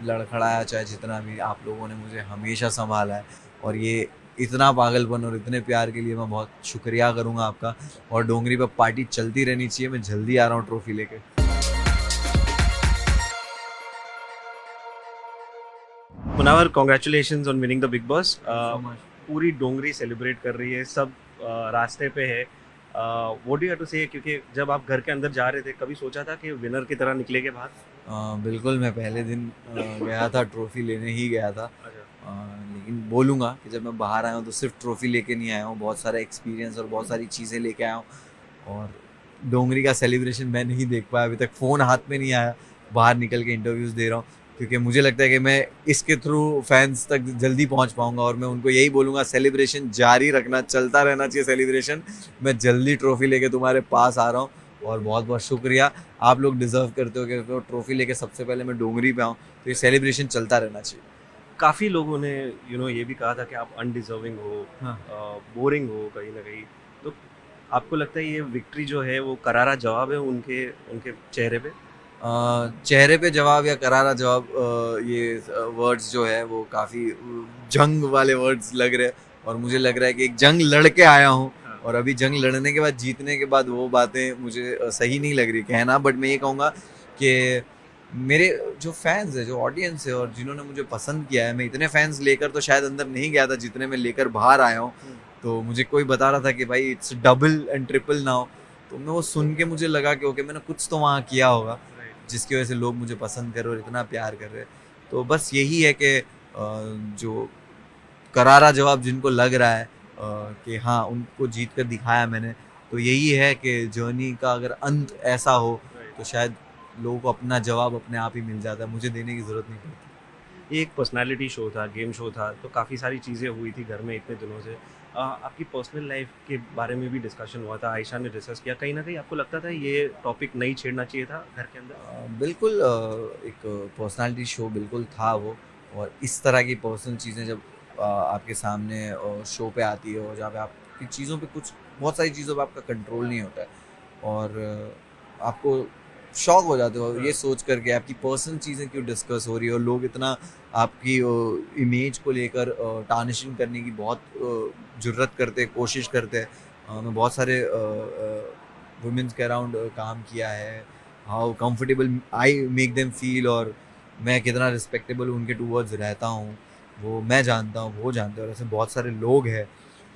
लड़खड़ाया, चाहे जितना भी, आप लोगों ने मुझे हमेशा संभाला है। और ये इतना पागलपन और इतने प्यार के लिए मैं बहुत शुक्रिया करूँगा आपका। और डोंगरी पे पार्टी चलती रहनी चाहिए। मैं जल्दी आ रहा हूँ ट्रॉफी लेके। Munawar, congratulations on winning the big boss. So much. पूरी डोंगरी सेलिब्रेट कर रही है, सब रास्ते पे है। What do you have to say, क्योंकि जब आप घर के अंदर जा रहे थे, कभी सोचा था कि विनर की तरह निकलेगे बाहर? बिल्कुल, मैं पहले दिन गया था, ट्रॉफी लेने ही गया था। अच्छा। लेकिन बोलूँगा कि जब मैं बाहर आया हूँ तो सिर्फ ट्रॉफी लेके नहीं आया हूँ, बहुत सारा एक्सपीरियंस और बहुत सारी चीज़ें लेके आया हूँ। और डोंगरी का सेलिब्रेशन मैं नहीं देख पाया अभी तक, फ़ोन हाथ में नहीं आया। बाहर निकल के इंटरव्यूज़ दे रहा हूँ, क्योंकि मुझे लगता है कि मैं इसके थ्रू फैंस तक जल्दी पहुँच पाऊँगा। और मैं उनको यही बोलूँगा, सेलिब्रेशन जारी रखना, चलता रहना चाहिए सेलिब्रेशन। मैं जल्दी ट्रॉफी लेके तुम्हारे पास आ रहा हूँ। और बहुत बहुत शुक्रिया। आप लोग डिज़र्व करते हो कि तो ट्रॉफी लेके सबसे पहले मैं डोंगरी पे आऊँ। तो ये सेलिब्रेशन चलता रहना चाहिए। काफ़ी लोगों ने ये भी कहा था कि आप अनडिजर्विंग हो, हाँ। बोरिंग हो कहीं ना कहीं। तो आपको लगता है ये विक्ट्री जो है वो करारा जवाब है उनके उनके चेहरे पे? चेहरे पे जवाब या करारा जवाब, ये वर्ड्स जो है वो काफ़ी जंग वाले वर्ड्स लग रहे हैं। और मुझे लग रहा है कि एक जंग लड़ के आया हूँ। हाँ। और अभी जंग लड़ने के बाद, जीतने के बाद वो बातें मुझे सही नहीं लग रही कहना। बट मैं ये कहूँगा कि मेरे जो फैंस है, जो ऑडियंस है और जिन्होंने मुझे पसंद किया है, मैं इतने फैंस लेकर तो शायद अंदर नहीं गया था जितने मैं लेकर बाहर आया हूँ। हम्म। तो मुझे कोई बता रहा था कि भाई it's double and triple now. तो मैं वो सुन के मुझे लगा कि ओके, मैंने कुछ तो वहाँ किया होगा राइट। जिसकी वजह से लोग मुझे पसंद कर रहे और इतना प्यार कर रहे हैं। तो बस यही है कि जो करारा जवाब जिनको लग रहा है कि हाँ, उनको जीत कर दिखाया मैंने, तो यही है कि जर्नी का अगर अंत ऐसा हो राइट। तो शायद लोगों को अपना जवाब अपने आप ही मिल जाता है, मुझे देने की ज़रूरत नहीं पड़ती। ये एक पर्सनालिटी शो था, गेम शो था, तो काफ़ी सारी चीज़ें हुई थी घर में इतने दिनों से। आपकी पर्सनल लाइफ के बारे में भी डिस्कशन हुआ था, आयशा ने डिस्कस किया। कहीं न कहीं आपको लगता था ये टॉपिक नहीं छेड़ना चाहिए था घर के अंदर? बिल्कुल, एक पर्सनालिटी शो बिल्कुल था वो। और इस तरह की पर्सनल चीज़ें जब आपके सामने शो पे आती है, और जहाँ पे आपकी चीज़ों पे कुछ, बहुत सारी चीज़ों पे आपका कंट्रोल नहीं होता है। और आपको शॉक हो जाते हो ये हाँ। सोच कर के आपकी पर्सनल चीज़ें क्यों डिस्कस हो रही है, और लोग इतना आपकी इमेज को लेकर टार्निशिंग करने की बहुत जुर्रत करते हैं, कोशिश करते हैं। मैं बहुत सारे वुमेन्स के अराउंड काम किया है, how comfortable I make them feel, और मैं कितना रिस्पेक्टेबल उनके टूवर्ड्स रहता हूँ, वो मैं जानता हूँ, वो जानते हैं, और ऐसे बहुत सारे लोग हैं।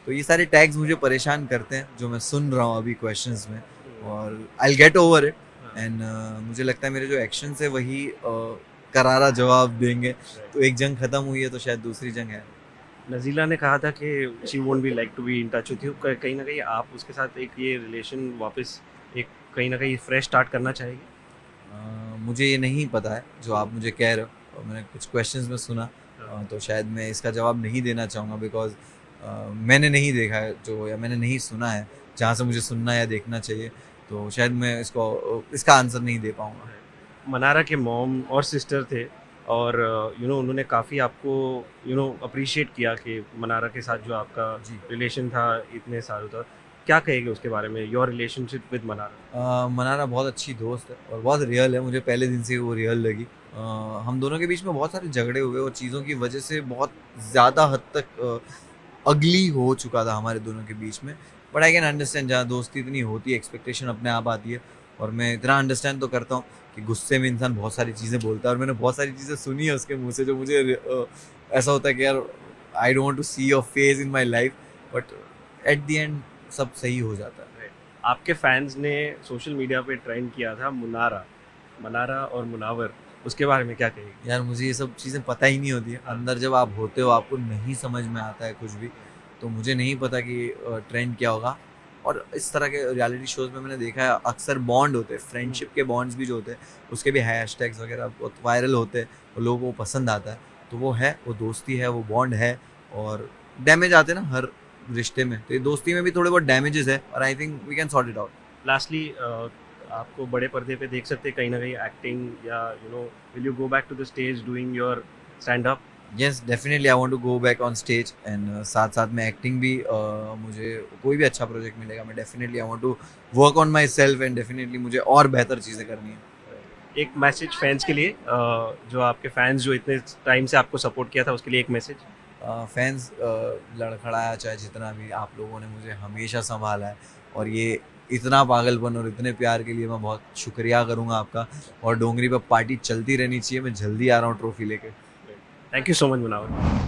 तो ये सारे टैग्स मुझे परेशान करते हैं जो मैं सुन रहा हूँ अभी क्वेश्चंस में। हुँ। और आई गेट ओवर इट। हाँ। एंड मुझे लगता है मेरे जो एक्शंस है वही करारा जवाब देंगे। राइट। तो एक जंग खत्म हुई है तो शायद दूसरी जंग है। नज़ीला ने कहा था कि she won't be like to be in touch with you. क कहीं न कहीं आप उसके साथ एक ये रिलेशन वापस एक कहीं न कहीं फ्रेश स्टार्ट करना चाहेंगे? मुझे ये नहीं पता है जो आप मुझे कह रहे हो, और मैंने कुछ क्वेश्चंस में सुना। हाँ। तो शायद मैं इसका जवाब नहीं देना चाहूँगा, बिकॉज मैंने नहीं देखा है जो, या मैंने नहीं सुना है जहाँ से मुझे सुनना या देखना चाहिए। तो शायद मैं इसका आंसर नहीं दे पाऊँगा। मनारा के मॉम और सिस्टर थे, और उन्होंने काफ़ी आपको अप्रिशिएट किया कि मनारा के साथ जो आपका जी। रिलेशन था इतने सालों तक। क्या कहेंगे उसके बारे में, your relationship with Mannara? Mannara बहुत अच्छी दोस्त है और बहुत रियल है, मुझे पहले दिन से ही वो रियल लगी। हम दोनों के बीच में बहुत सारे झगड़े हुए और चीज़ों की वजह से बहुत ज़्यादा हद तक अगली हो चुका था हमारे दोनों के बीच में। बट आई कैन अंडरस्टैंड, जहाँ दोस्ती इतनी होती है एक्सपेक्टेशन अपने आप आती है। और मैं इतना अंडरस्टैंड तो करता हूँ कि गुस्से में इंसान बहुत सारी चीज़ें बोलता है, और मैंने बहुत सारी चीज़ें सुनी है उसके मुँह से जो मुझे ऐसा होता है कि यार, I don't want to see your face in my life. But at the end सब सही हो जाता है। राइट। आपके फैंस ने सोशल मीडिया पे ट्रेंड किया था मुनारा, मनारा और मुनावर, उसके बारे में क्या कहेंगे? यार, मुझे ये सब चीज़ें पता ही नहीं होती है। हाँ। अंदर जब आप होते हो आपको नहीं समझ में आता है कुछ भी। तो मुझे नहीं पता कि ट्रेंड क्या होगा। और इस तरह के रियलिटी शोज़ में मैंने देखा है अक्सर बॉन्ड होते हैं, हुँ। फ्रेंडशिप के बॉन्ड्स भी जो होते हैं, उसके भी हैशटैग्स वगैरह बहुत वायरल होते हैं और लोगों को पसंद आता है। तो वो है, वो दोस्ती है, वो बॉन्ड है। और डैमेज आते हैं ना हर रिश्ते में, तो ये दोस्ती में भी थोड़े बहुत डैमेजेस है, और I think we can sort it out. Lastly, आपको बड़े पर्दे पे देख सकते हैं कहीं न कहीं एक्टिंग, या will you go back to the stage doing your stand up? Yes, definitely I want to go back on stage. And साथ साथ में एक्टिंग भी, मुझे कोई भी अच्छा प्रोजेक्ट मिलेगा, मैं definitely I want to work on myself, and definitely मुझे और बेहतर चीज़ें करनी है। एक मैसेज फैंस के लिए, जो आपके फैंस जो इतने टाइम से आपको सपोर्ट किया था उसके लिए एक मैसेज। फैंस लड़खड़ाया चाहे जितना भी, आप लोगों ने मुझे हमेशा संभाला है, और ये इतना पागलपन और इतने प्यार के लिए मैं बहुत शुक्रिया करूँगा आपका। और डोंगरी पर पार्टी चलती रहनी चाहिए, मैं जल्दी आ रहा हूँ ट्रॉफी लेके। Thank you so much Munawar.